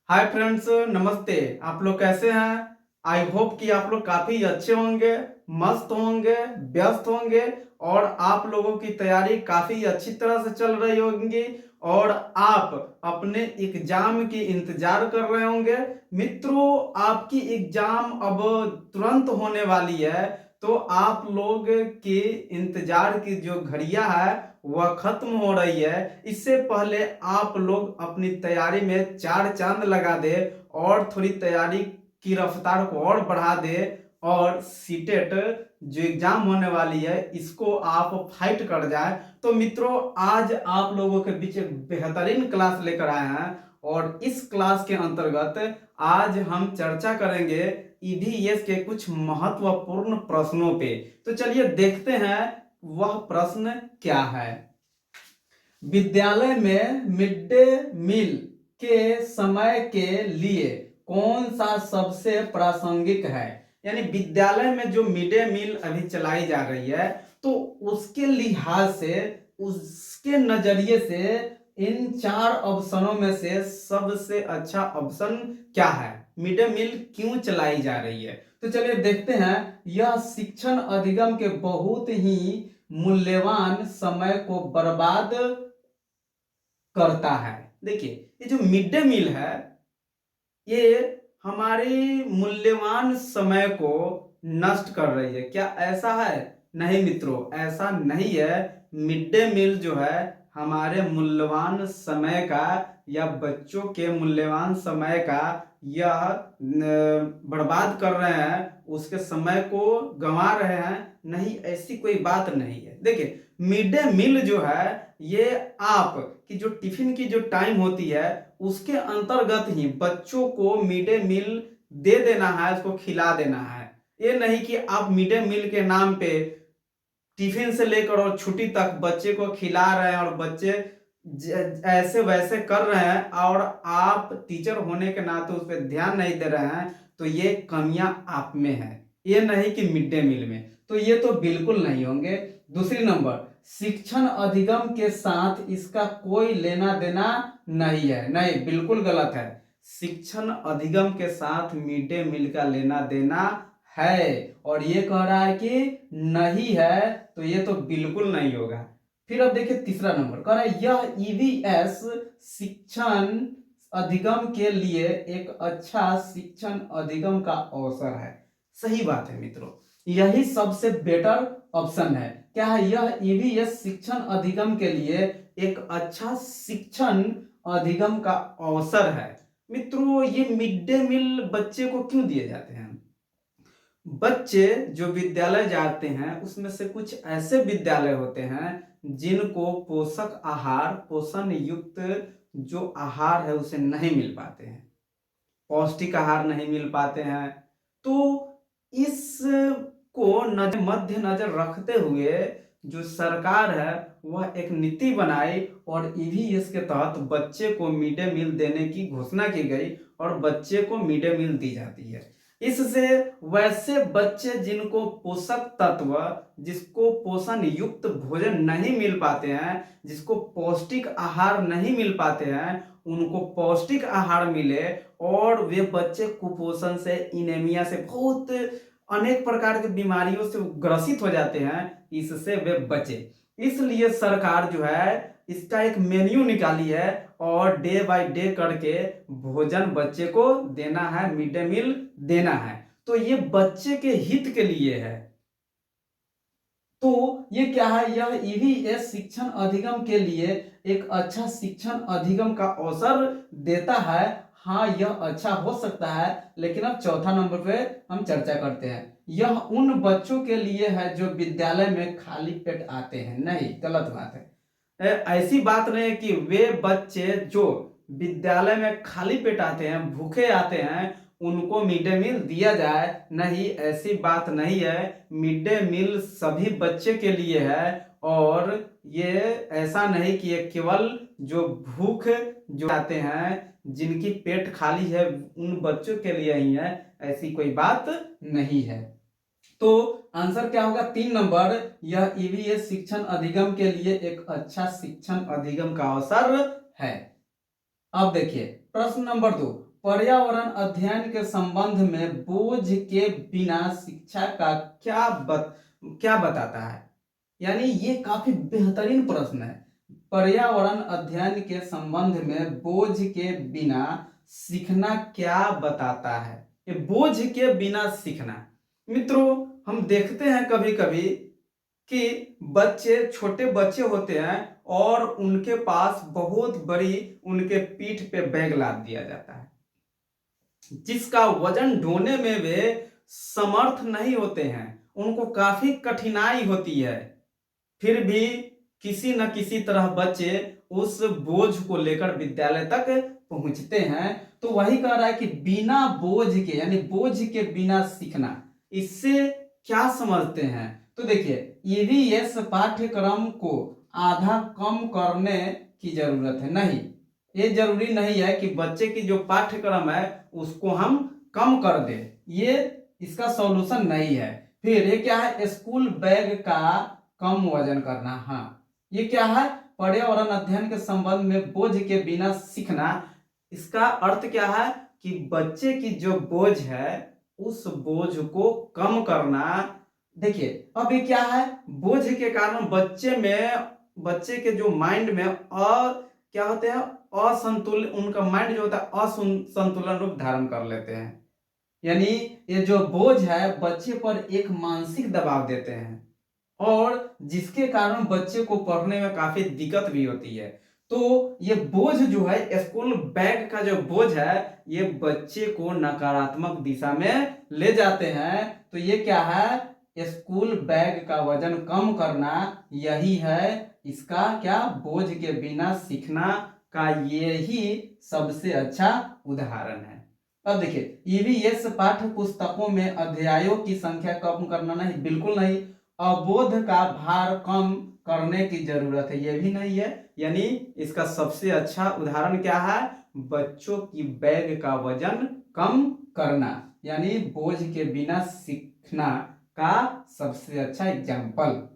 Hi friends, नमस्ते। आप लोग कैसे हैं? आई होप कि आप लोग काफ़ी अच्छे होंगे, मस्त होंगे, व्यस्त होंगे और आप लोगों की तैयारी काफ़ी अच्छी तरह से चल रही होगी और आप अपने एग्जाम की इंतजार कर रहे होंगे। मित्रों, आपकी एग्जाम अब तुरंत होने वाली है, तो आप लोग के इंतजार की जो घड़ियां है वह खत्म हो रही है। इससे पहले आप लोग अपनी तैयारी में चार चांद लगा दे और थोड़ी तैयारी की रफ्तार को और बढ़ा दे और सीटेट जो एग्जाम होने वाली है इसको आप फाइट कर जाए। तो मित्रों, आज आप लोगों के बीच एक बेहतरीन क्लास लेकर आए हैं और इस क्लास के अंतर्गत आज हम चर्चा करेंगे ईवीएस के कुछ महत्वपूर्ण प्रश्नों पे। तो चलिए देखते हैं वह प्रश्न क्या है। विद्यालय में मिड डे मील के समय के लिए कौन सा सबसे प्रासंगिक है? यानी विद्यालय में जो मिड डे मील अभी चलाई जा रही है, तो उसके लिहाज से, उसके नजरिए से इन चार ऑप्शनों में से सबसे अच्छा ऑप्शन क्या है? मिड डे मील क्यों चलाई जा रही है? तो चलिए देखते हैं। यह शिक्षण अधिगम के बहुत ही मूल्यवान समय को बर्बाद करता है। देखिए, ये जो मिड डे मील है ये हमारे मूल्यवान समय को नष्ट कर रही है। क्या ऐसा है? नहीं मित्रों, ऐसा नहीं है। मिड डे मील जो है हमारे मूल्यवान समय का या बच्चों के मूल्यवान समय का यह बर्बाद कर रहे हैं, उसके समय को गंवा रहे हैं। नहीं, ऐसी कोई बात नहीं है। देखिए, मिड डे मील जो है ये आप की जो टिफिन की जो टाइम होती है उसके अंतर्गत ही बच्चों को मिड डे मील दे देना है, उसको खिला देना है। ये नहीं कि आप मिड डे मील के नाम पे टिफिन से लेकर और छुट्टी तक बच्चे को खिला रहे हैं और बच्चे ऐसे वैसे कर रहे हैं और आप टीचर होने के नाते उस पर ध्यान नहीं दे रहे हैं, तो ये कमियां आप में है। ये नहीं कि मिड डे मील में, तो ये तो बिल्कुल नहीं होंगे। दूसरी नंबर, शिक्षण अधिगम के साथ इसका कोई लेना देना नहीं है। नहीं, बिल्कुल गलत है। शिक्षण अधिगम के साथ मिड डे मील का लेना देना है और ये कह रहा है कि नहीं है, तो ये तो बिल्कुल नहीं होगा। फिर अब देखिए तीसरा नंबर कह रहा है यह ईवीएस शिक्षण अधिगम के लिए एक अच्छा शिक्षण अधिगम का अवसर है। सही बात है मित्रों, यही सबसे बेटर ऑप्शन है। क्या है? यह ईवीएस शिक्षण अधिगम के लिए एक अच्छा शिक्षण अधिगम का अवसर है। मित्रों, ये मिड डे मील बच्चे को क्यों दिए जाते हैं? बच्चे जो विद्यालय जाते हैं उसमें से कुछ ऐसे विद्यालय होते हैं जिनको पोषक आहार, पोषण युक्त जो आहार है उसे नहीं मिल पाते हैं, पौष्टिक आहार नहीं मिल पाते हैं। तो इसको मध्य नजर रखते हुए जो सरकार है वह एक नीति बनाई और ईवीएस के तहत बच्चे को मिड डे मील देने की घोषणा की गई और बच्चे को मिड डे मील दी जाती है। इससे वैसे बच्चे जिनको पोषक तत्व, जिसको पोषण युक्त भोजन नहीं मिल पाते हैं, जिसको पौष्टिक आहार नहीं मिल पाते हैं, उनको पौष्टिक आहार मिले और वे बच्चे कुपोषण से, इनेमिया से, बहुत अनेक प्रकार की बीमारियों से ग्रसित हो जाते हैं, इससे वे बचे। इसलिए सरकार जो है इसका एक मेन्यू निकाली है और डे बाय डे करके भोजन बच्चे को देना है, मिड डे मील देना है। तो ये बच्चे के हित के लिए है। तो ये क्या है? यह ईवीएस शिक्षण अधिगम के लिए एक अच्छा शिक्षण अधिगम का अवसर देता है। हाँ, यह अच्छा हो सकता है, लेकिन अब चौथा नंबर पे हम चर्चा करते हैं। यह उन बच्चों के लिए है जो विद्यालय में खाली पेट आते हैं। नहीं, गलत बात है। ऐसी बात नहीं है कि वे बच्चे जो विद्यालय में खाली पेट आते हैं, भूखे आते हैं, उनको मिड डे मील दिया जाए। नहीं, ऐसी बात नहीं है। मिड डे मील सभी बच्चे के लिए है और ये ऐसा नहीं कि ये केवल जो भूख जो आते हैं, जिनकी पेट खाली है, उन बच्चों के लिए ही है। ऐसी कोई बात नहीं है। तो आंसर क्या होगा? 3 नंबर, यह ईवीएस शिक्षण अधिगम के लिए एक अच्छा शिक्षण अधिगम का अवसर है। अब देखिए प्रश्न नंबर 2, पर्यावरण अध्ययन के संबंध में बोझ के बिना शिक्षा का क्या बताता है। यानी ये काफी बेहतरीन प्रश्न है। पर्यावरण अध्ययन के संबंध में बोझ के बिना सीखना क्या बताता है। ये बोझ के बिना सीखना, मित्रों हम देखते हैं कभी कभी कि छोटे बच्चे होते हैं और उनके पास बहुत बड़ी उनके पीठ पे बैग लाद दिया जाता है, जिसका वजन ढोने में वे समर्थ नहीं होते हैं, उनको काफी कठिनाई होती है। फिर भी किसी न किसी तरह बच्चे उस बोझ को लेकर विद्यालय तक पहुंचते हैं। तो वही कह रहा है कि बिना बोझ के, यानी बोझ के बिना सीखना, इससे क्या समझते हैं। तो देखिए ईवीएस पाठ्यक्रम को आधा कम करने की जरूरत है। नहीं, ये जरूरी नहीं है कि बच्चे की जो पाठ्यक्रम है उसको हम कम कर दें, ये इसका सॉल्यूशन नहीं है। फिर ये क्या है, स्कूल बैग का कम वजन करना। हाँ, ये क्या है, पर्यावरण अध्ययन के संबंध में बोझ के बिना सीखना। इसका अर्थ क्या है कि बच्चे की जो बोझ है उस बोझ को कम करना। देखिए अब ये क्या है, बोझ के कारण बच्चे के जो माइंड में क्या होते हैं, असंतुलन, उनका माइंड जो होता है असंतुलन रूप धारण कर लेते हैं। यानी ये जो बोझ है बच्चे पर एक मानसिक दबाव देते हैं और जिसके कारण बच्चे को पढ़ने में काफी दिक्कत भी होती है। तो ये बोझ जो है, स्कूल बैग का जो बोझ है, ये बच्चे को नकारात्मक दिशा में ले जाते हैं। तो ये क्या है, स्कूल बैग का वजन कम करना, यही है इसका क्या, बोझ के बिना सीखना का ये ही सबसे अच्छा उदाहरण है। अब देखिए ईवीएस पाठ्य पुस्तकों में अध्यायों की संख्या कम करना, नहीं, बिल्कुल नहीं। अबोध का भार कम करने की जरूरत है, यह भी नहीं है। यानी इसका सबसे अच्छा उदाहरण क्या है, बच्चों की बैग का वजन कम करना, यानी बोझ के बिना सीखना का सबसे अच्छा एग्जाम्पल।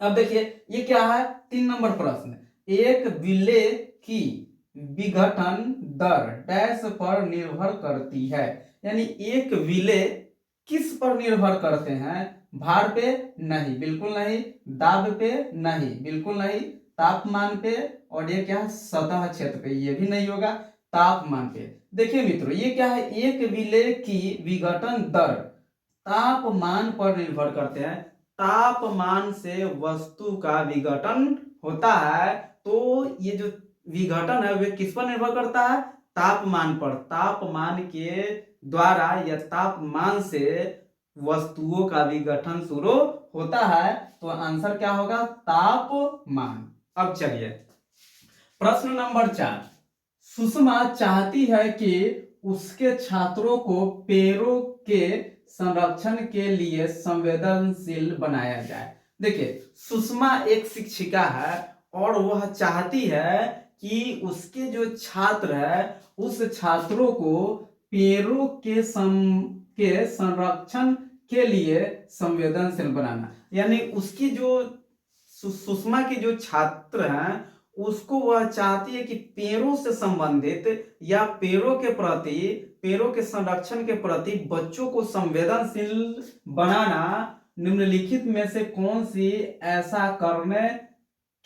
अब देखिए ये क्या है, 3 नंबर प्रश्न, एक विलेय की विघटन दर डैश पर निर्भर करती है। यानी एक विलेय किस पर निर्भर करते हैं, भार पे नहीं, बिल्कुल नहीं, दाब पे नहीं, बिल्कुल नहीं, तापमान पे, और ये क्या है, सतह क्षेत्र पे, ये भी नहीं होगा, तापमान पे। देखिए मित्रों ये क्या है, एक विलेय की विघटन दर तापमान पर निर्भर करते हैं। तापमान से वस्तु का विघटन होता है। तो ये जो विघटन है वे किस पर निर्भर करता है, तापमान पर। तापमान के द्वारा या तापमान से वस्तुओं का विघटन शुरू होता है। तो आंसर क्या होगा, तापमान। अब चलिए प्रश्न नंबर 4, सुषमा चाहती है कि उसके छात्रों को पेड़ों के संरक्षण के लिए संवेदनशील बनाया जाए। देखिए सुषमा एक शिक्षिका है और वह चाहती है कि उसके जो छात्र है उस छात्रों को पेड़ों के संरक्षण के लिए संवेदनशील बनाना। यानी उसकी जो सुषमा की जो छात्र हैं उसको वह चाहती है कि पेड़ों से संबंधित या पेड़ों के संरक्षण के प्रति बच्चों को संवेदनशील बनाना निम्नलिखित में से कौन सी ऐसा करने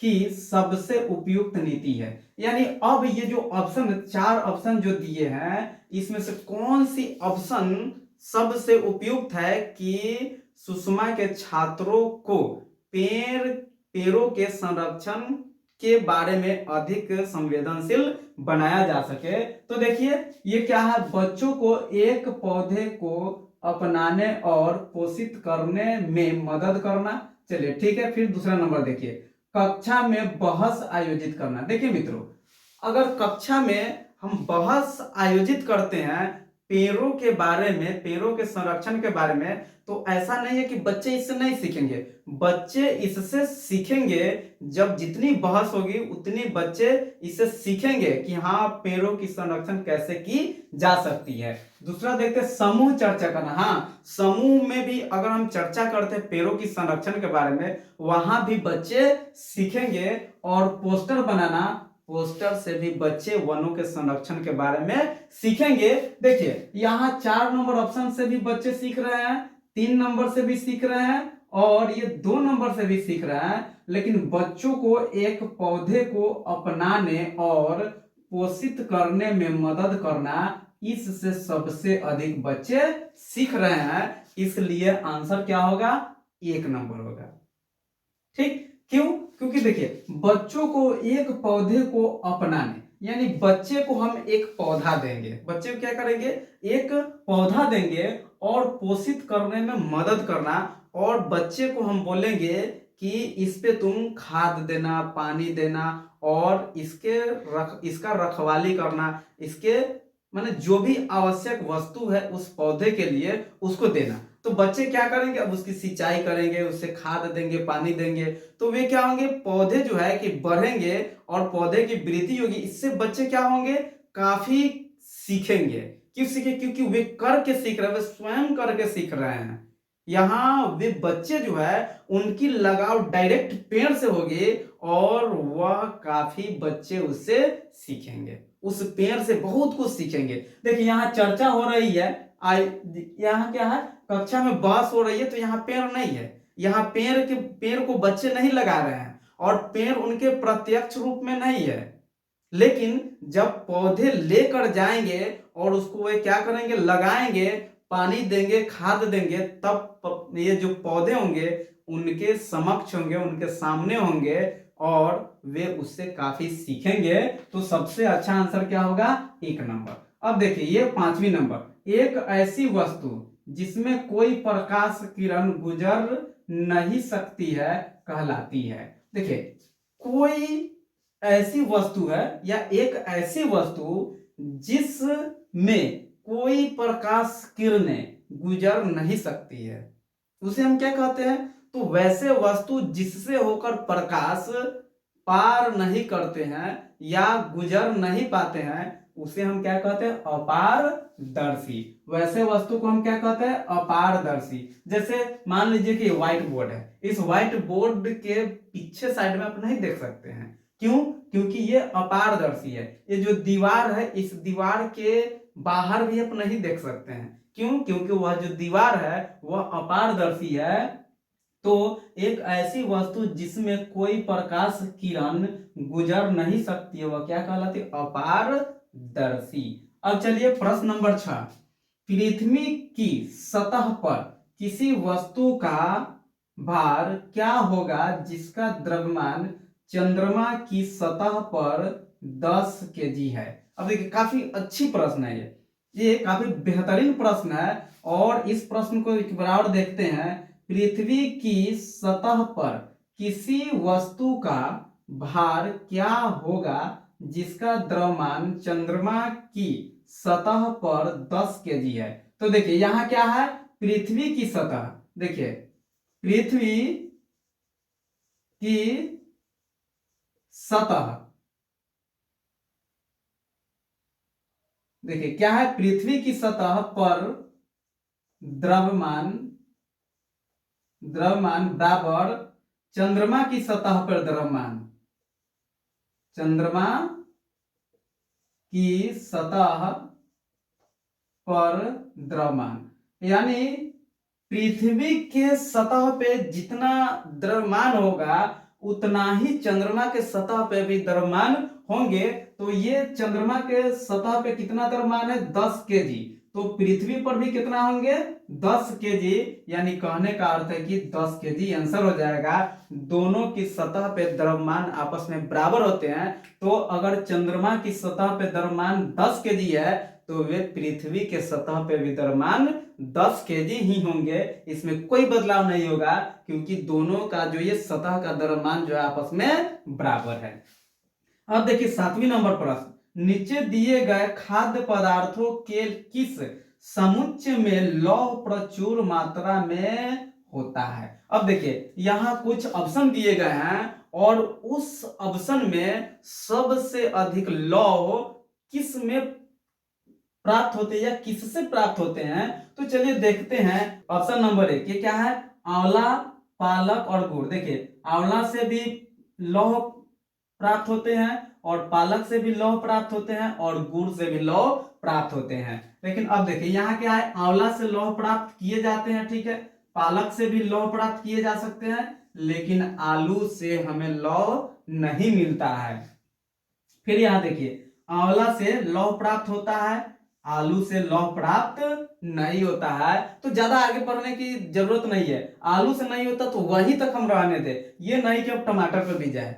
की सबसे उपयुक्त नीति है। यानी अब ये जो ऑप्शन, 4 ऑप्शन जो दिए हैं, इसमें से कौन सी ऑप्शन सबसे उपयुक्त है कि सुषमा के छात्रों को पेड़ों के संरक्षण के बारे में अधिक संवेदनशील बनाया जा सके। तो देखिए ये क्या है, बच्चों को एक पौधे को अपनाने और पोषित करने में मदद करना। चलिए ठीक है, फिर दूसरा नंबर देखिए, कक्षा में बहस आयोजित करना। देखिए मित्रों अगर कक्षा में हम बहस आयोजित करते हैं पेड़ों के बारे में, पेड़ों के संरक्षण के बारे में, तो ऐसा नहीं है कि बच्चे इससे नहीं सीखेंगे। बच्चे इससे सीखेंगे, जब जितनी बहस होगी उतनी बच्चे इससे सीखेंगे कि हाँ पेड़ों की संरक्षण कैसे की जा सकती है। दूसरा देखते समूह चर्चा करना। हाँ, समूह में भी अगर हम चर्चा करते हैं पेड़ों की संरक्षण के बारे में, वहां भी बच्चे सीखेंगे। और पोस्टर बनाना, पोस्टर से भी बच्चे वनों के संरक्षण के बारे में सीखेंगे। देखिए यहाँ 4 नंबर ऑप्शन से भी बच्चे सीख रहे हैं, 3 नंबर से भी सीख रहे हैं और ये 2 नंबर से भी सीख रहे हैं। लेकिन बच्चों को एक पौधे को अपनाने और पोषित करने में मदद करना, इससे सबसे अधिक बच्चे सीख रहे हैं। इसलिए आंसर क्या होगा? 1 नंबर होगा। ठीक, क्यों? क्योंकि देखिए बच्चों को एक पौधे को अपनाने, यानी बच्चे को हम एक पौधा देंगे, बच्चे को क्या करेंगे? एक पौधा देंगे और पोषित करने में मदद करना, और बच्चे को हम बोलेंगे कि इस पे तुम खाद देना, पानी देना और इसका रखवाली करना, इसके माने जो भी आवश्यक वस्तु है उस पौधे के लिए उसको देना। तो बच्चे क्या करेंगे? अब उसकी सिंचाई करेंगे, उससे खाद देंगे, पानी देंगे, तो वे क्या होंगे? पौधे जो है कि बढ़ेंगे और पौधे की वृद्धि होगी। इससे बच्चे क्या होंगे? काफी सीखेंगे। क्यों सीखे? क्योंकि वे करके सीख रहे हैं, वे स्वयं करके सीख रहे हैं। यहाँ वे बच्चे जो है उनकी लगाव डायरेक्ट पेड़ से होगी और वह काफी बच्चे उससे सीखेंगे, उस पेड़ से बहुत कुछ सीखेंगे। देखिए यहाँ चर्चा हो रही है, यहाँ क्या है? कक्षा में बहस हो रही है, तो यहाँ पेड़ नहीं है, यहाँ पेड़ को बच्चे नहीं लगा रहे हैं और पेड़ उनके प्रत्यक्ष रूप में नहीं है। लेकिन जब पौधे लेकर जाएंगे और उसको वे क्या करेंगे? लगाएंगे, पानी देंगे, खाद देंगे, तब ये जो पौधे होंगे उनके समक्ष होंगे, उनके सामने होंगे और वे उससे काफी सीखेंगे। तो सबसे अच्छा आंसर क्या होगा? 1 नंबर। अब देखिए ये 5वीं नंबर, एक ऐसी वस्तु जिसमें कोई प्रकाश किरण गुजर नहीं सकती है कहलाती है। देखिए कोई ऐसी वस्तु है या एक ऐसी वस्तु जिसमें कोई प्रकाश किरणें गुजर नहीं सकती है, उसे हम क्या कहते हैं? तो वैसे वस्तु जिससे होकर प्रकाश पार नहीं करते हैं या गुजर नहीं पाते हैं, उसे हम क्या कहते हैं? अपारदर्शी। वैसे वस्तु को हम क्या कहते हैं? अपारदर्शी। जैसे मान लीजिए कि व्हाइट बोर्ड है, इस व्हाइट बोर्ड के पीछे साइड में आप नहीं देख सकते हैं। क्यों? क्योंकि ये अपारदर्शी है। ये जो दीवार है, इस दीवार के बाहर भी आप नहीं देख सकते हैं। क्यों? क्योंकि वह जो दीवार है वह अपारदर्शी है। तो एक ऐसी वस्तु जिसमें कोई प्रकाश किरण गुजर नहीं सकती है, वह क्या कहलाती है? अपारदर्शी। अब चलिए प्रश्न नंबर 6, पृथ्वी की सतह पर किसी वस्तु का भार क्या होगा जिसका द्रव्यमान चंद्रमा की सतह पर 10 केजी है? अब देखिए काफी अच्छी प्रश्न है, ये काफी बेहतरीन प्रश्न है। और इस प्रश्न को एक बार और देखते हैं, पृथ्वी की सतह पर किसी वस्तु का भार क्या होगा जिसका द्रव्यमान चंद्रमा की सतह पर 10 केजी है? तो देखिए यहां क्या है? पृथ्वी की सतह, देखिए पृथ्वी की सतह, देखिए क्या है? पृथ्वी की सतह पर द्रव्यमान बराबर चंद्रमा की सतह पर द्रव्यमान, चंद्रमा की सतह पर द्रव्यमान, यानी पृथ्वी के सतह पे जितना द्रव्यमान होगा उतना ही चंद्रमा के सतह पे भी द्रव्यमान होंगे। तो ये चंद्रमा के सतह पे कितना द्रव्यमान है? 10 केजी। तो पृथ्वी पर भी कितना होंगे? 10 केजी। यानी कहने का अर्थ है कि 10 केजी आंसर हो जाएगा। दोनों की सतह पे द्रव्यमान आपस में बराबर होते हैं। तो अगर चंद्रमा की सतह पे द्रव्यमान 10 केजी है तो वे पृथ्वी के सतह पे भी द्रव्यमान 10 केजी ही होंगे। इसमें कोई बदलाव नहीं होगा क्योंकि दोनों का जो ये सतह का द्रव्यमान जो है आपस में बराबर है। अब देखिए 7वीं नंबर प्रश्न, नीचे दिए गए खाद्य पदार्थों के किस समुच्चय में लौह प्रचुर मात्रा में होता है? अब देखिए यहाँ कुछ ऑप्शन दिए गए हैं और उस ऑप्शन में सबसे अधिक लौह किस में प्राप्त होते हैं या किससे प्राप्त होते हैं? तो चलिए देखते हैं। ऑप्शन नंबर 1 ये क्या है? आंवला, पालक और गुड़। देखिए आंवला से भी लौह प्राप्त होते हैं और पालक से भी लौह प्राप्त होते हैं और गुड़ से भी लौह प्राप्त होते हैं। लेकिन अब देखिए यहाँ क्या है, आंवला से लौह प्राप्त किए जाते हैं, ठीक है, पालक से भी लौह प्राप्त किए जा सकते हैं, लेकिन आलू से हमें लौह नहीं मिलता है। फिर यहाँ देखिए, आंवला से लौह प्राप्त होता है, आलू से लौह प्राप्त नहीं होता है। तो ज्यादा आगे पढ़ने की जरूरत नहीं है, आलू से नहीं होता तो वहीं तक हम रहने थे, ये नहीं कि अब टमाटर पे भी जाए।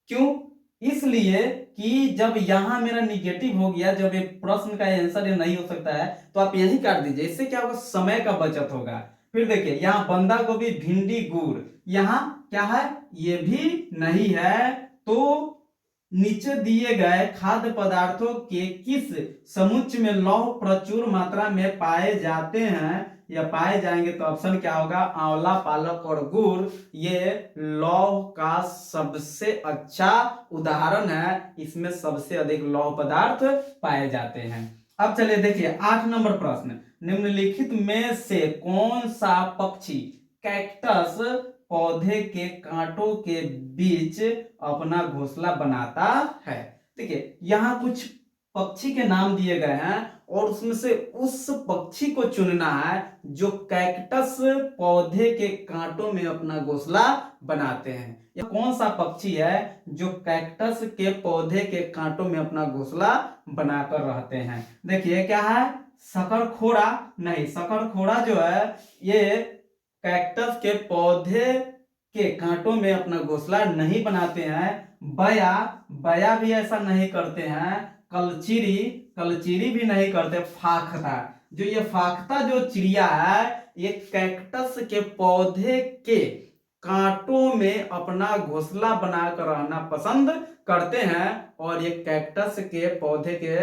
क्यों? इसलिए कि जब यहां मेरा निगेटिव हो गया, जब एक प्रश्न का आंसर ये नहीं हो सकता है तो आप यही काट दीजिए, इससे क्या होगा, समय का बचत होगा। फिर देखिए यहाँ बंदा गोभी, भिंडी, गुड़, यहाँ क्या है, ये भी नहीं है। तो नीचे दिए गए खाद्य पदार्थों के किस समुच्चय में लौह प्रचुर मात्रा में पाए जाते हैं या पाए जाएंगे? तो ऑप्शन क्या होगा, आंवला, पालक और गुड़ ये लौह का सबसे अच्छा उदाहरण है, इसमें सबसे अधिक लौह पदार्थ पाए जाते हैं। अब चलिए देखिए 8 नंबर प्रश्न, निम्नलिखित में से कौन सा पक्षी कैक्टस पौधे के कांटों के बीच अपना घोंसला बनाता है? देखिए यहाँ कुछ पक्षी के नाम दिए गए हैं और उसमें से उस पक्षी को चुनना है जो कैक्टस पौधे के कांटों में अपना घोंसला बनाते हैं। यह कौन सा पक्षी है जो कैक्टस के पौधे के कांटों में अपना घोंसला बनाकर रहते हैं? देखिए क्या है, शकरखोरा नहीं, शकरखोरा जो है ये कैक्टस के पौधे के कांटों में अपना घोंसला नहीं बनाते हैं। बया, बया भी ऐसा नहीं करते हैं। कलचीरी, कलचीरी भी नहीं करते। फाख्ता, जो ये फाख्ता जो चिड़िया है ये कैक्टस के पौधे के कांटों में अपना घोंसला बनाकर रहना पसंद करते हैं और ये कैक्टस के पौधे के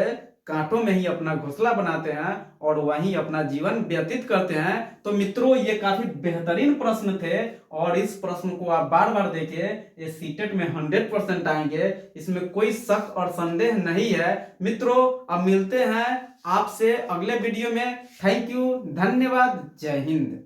कांटों में ही अपना घोंसला बनाते हैं और वहीं अपना जीवन व्यतीत करते हैं। तो मित्रों ये काफी बेहतरीन प्रश्न थे और इस प्रश्न को आप बार बार देखिए, ये सीटेट में 100% आएंगे, इसमें कोई शक और संदेह नहीं है। मित्रों अब मिलते हैं आपसे अगले वीडियो में। थैंक यू, धन्यवाद, जय हिंद।